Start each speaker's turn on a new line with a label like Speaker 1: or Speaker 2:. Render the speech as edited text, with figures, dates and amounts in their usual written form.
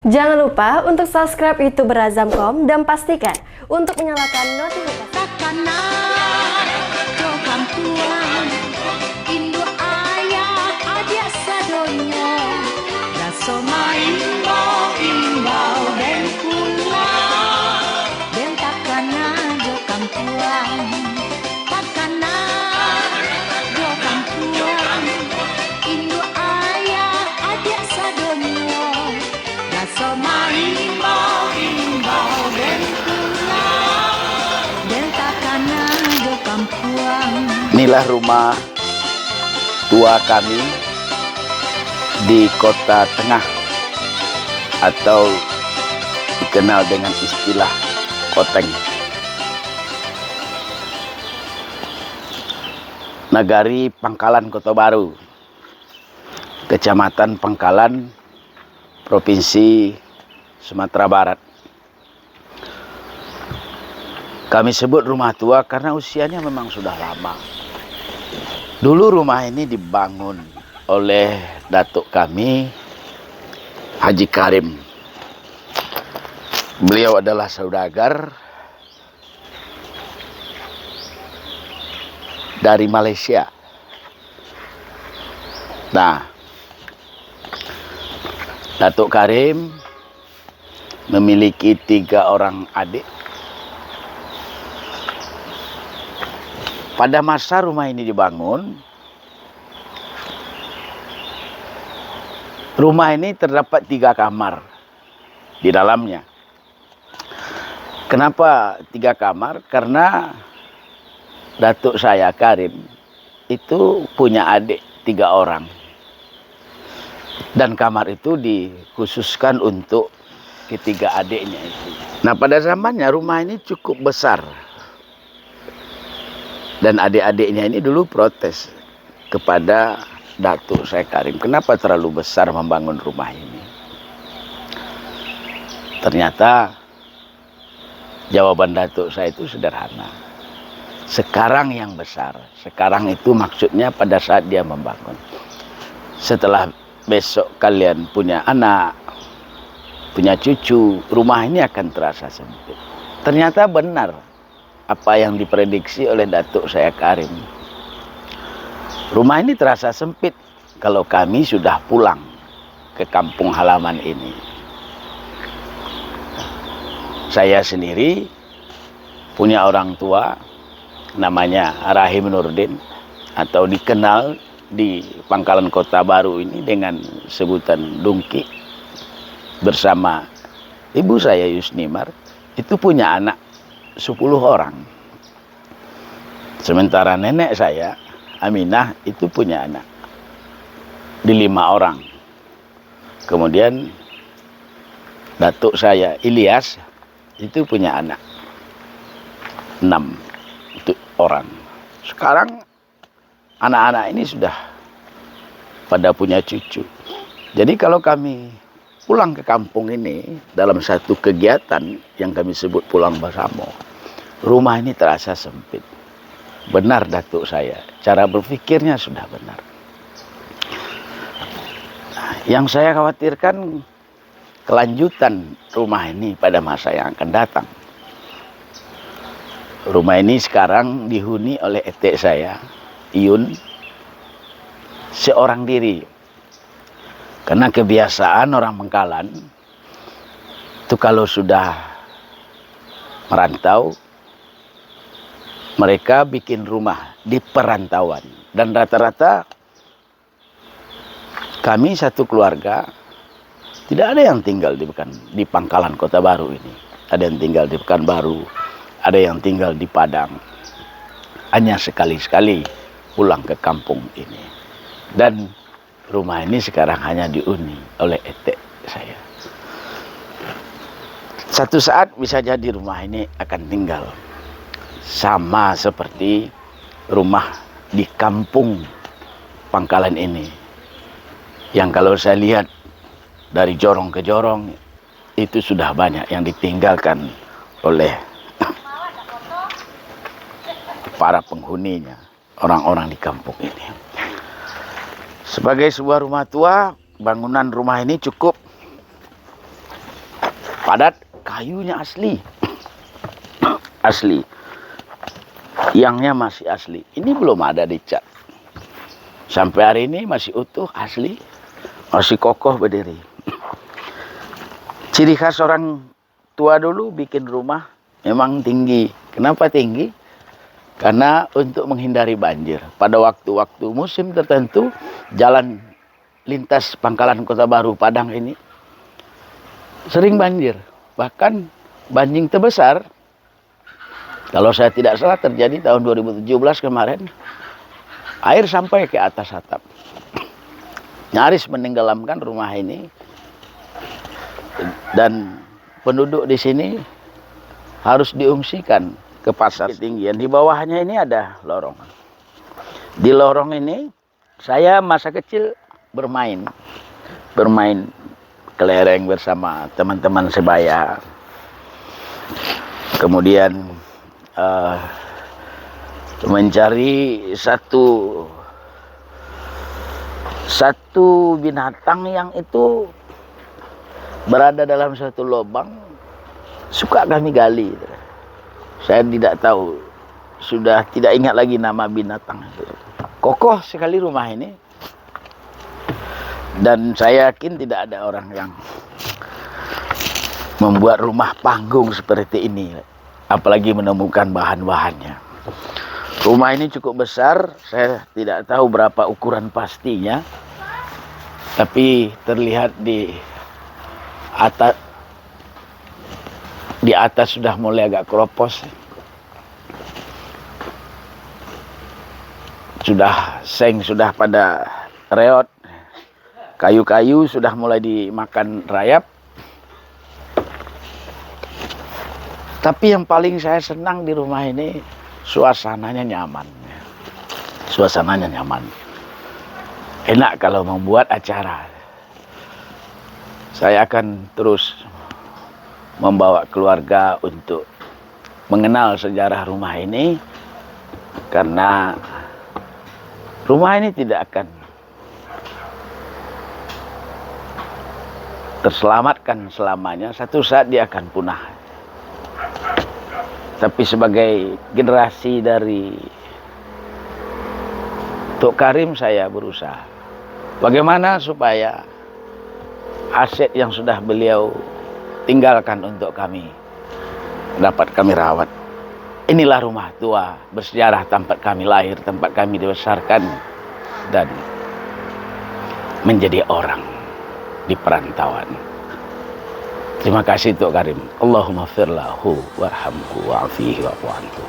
Speaker 1: Jangan lupa untuk subscribe YouTube Berazam.com dan pastikan untuk menyalakan notifikasi.
Speaker 2: Inilah rumah tua kami di Kota Tengah atau dikenal dengan istilah Koteng. Nagari Pangkalan Kota Baru, Kecamatan Pangkalan, Provinsi Sumatera Barat. Kami sebut rumah tua karena usianya memang sudah lama. Dulu rumah ini dibangun oleh datuk kami, Haji Karim. Beliau adalah saudagar dari Malaysia. Nah, Datuk Karim memiliki 3 orang adik. Pada masa rumah ini dibangun, rumah ini terdapat 3 kamar di dalamnya. Kenapa 3 kamar? Karena datuk saya Karim itu punya adik 3 orang. Dan kamar itu dikhususkan untuk ketiga adiknya itu. Nah, pada zamannya rumah ini cukup besar. Dan adik-adiknya ini dulu protes kepada datuk saya Karim. Kenapa terlalu besar membangun rumah ini? Ternyata jawaban datuk saya itu sederhana. Sekarang yang besar. Sekarang itu maksudnya pada saat dia membangun. Setelah besok kalian punya anak, punya cucu, rumah ini akan terasa sempit. Ternyata benar apa yang diprediksi oleh datuk saya Karim. Rumah ini terasa sempit kalau kami sudah pulang ke kampung halaman ini. Saya sendiri punya orang tua namanya Rahim Nurdin, atau dikenal di Pangkalan Kota Baru ini dengan sebutan Dungki. Bersama ibu saya Yusnimar itu punya anak 10 orang. Sementara nenek saya Aminah itu punya anak di 5 orang. Kemudian datuk saya Ilyas itu punya anak 6 orang. Sekarang anak-anak ini sudah pada punya cucu. Jadi kalau kami pulang ke kampung ini dalam satu kegiatan yang kami sebut pulang bersama, rumah ini terasa sempit. Benar datuk saya, cara berpikirnya sudah benar. Nah, yang saya khawatirkan kelanjutan rumah ini pada masa yang akan datang. Rumah ini sekarang dihuni oleh etek saya, Iyun, seorang diri. Karena kebiasaan orang Pangkalan itu kalau sudah merantau, mereka bikin rumah di perantauan. Dan rata-rata kami satu keluarga tidak ada yang tinggal di Pangkalan Kota Baru ini. Ada yang tinggal di Pekanbaru, ada yang tinggal di Padang. Hanya sekali-sekali pulang ke kampung ini. Dan rumah ini sekarang hanya dihuni oleh etek saya. Satu saat bisa jadi rumah ini akan tinggal. Sama seperti rumah di kampung Pangkalan ini. Yang kalau saya lihat dari jorong ke jorong, itu sudah banyak yang ditinggalkan oleh para penghuninya, orang-orang di kampung ini. Sebagai sebuah rumah tua, bangunan rumah ini cukup padat, kayunya asli. Asli. Yangnya masih asli. Ini belum ada dicat. Sampai hari ini masih utuh, asli. Masih kokoh berdiri. Ciri khas orang tua dulu bikin rumah memang tinggi. Kenapa tinggi? Karena untuk menghindari banjir. Pada waktu-waktu musim tertentu, jalan lintas Pangkalan Kota Baru Padang ini sering banjir. Bahkan banjir terbesar, kalau saya tidak salah terjadi tahun 2017 kemarin, air sampai ke atas atap. Nyaris menenggelamkan rumah ini. Dan penduduk di sini harus diungsikan ke pasar ketinggian. Di bawahnya ini ada lorong. Di lorong ini saya masa kecil bermain kelereng bersama teman-teman sebaya. Kemudian mencari satu binatang yang itu berada dalam satu lubang, suka kami gali. Saya tidak tahu, sudah tidak ingat lagi nama binatang itu. Kokoh sekali rumah ini. Dan saya yakin tidak ada orang yang membuat rumah panggung seperti ini, apalagi menemukan bahan-bahannya. Rumah ini cukup besar, saya tidak tahu berapa ukuran pastinya, tapi terlihat di atas sudah mulai agak keropos. Sudah pada reot. Kayu-kayu sudah mulai dimakan rayap. Tapi yang paling saya senang di rumah ini, suasananya nyaman. Suasananya nyaman. Enak kalau membuat acara. Saya akan terus membawa keluarga untuk mengenal sejarah rumah ini. Karena rumah ini tidak akan terselamatkan selamanya. Satu saat dia akan punah. Tapi sebagai generasi dari Tok Karim, saya berusaha bagaimana supaya aset yang sudah beliau tinggalkan untuk kami dapat kami rawat. Inilah rumah tua bersejarah, tempat kami lahir, tempat kami dibesarkan dan menjadi orang di perantauan. Terima kasih Tok Karim. Allahumma firlahu warhamhu wa'afihi wa'fu anhu.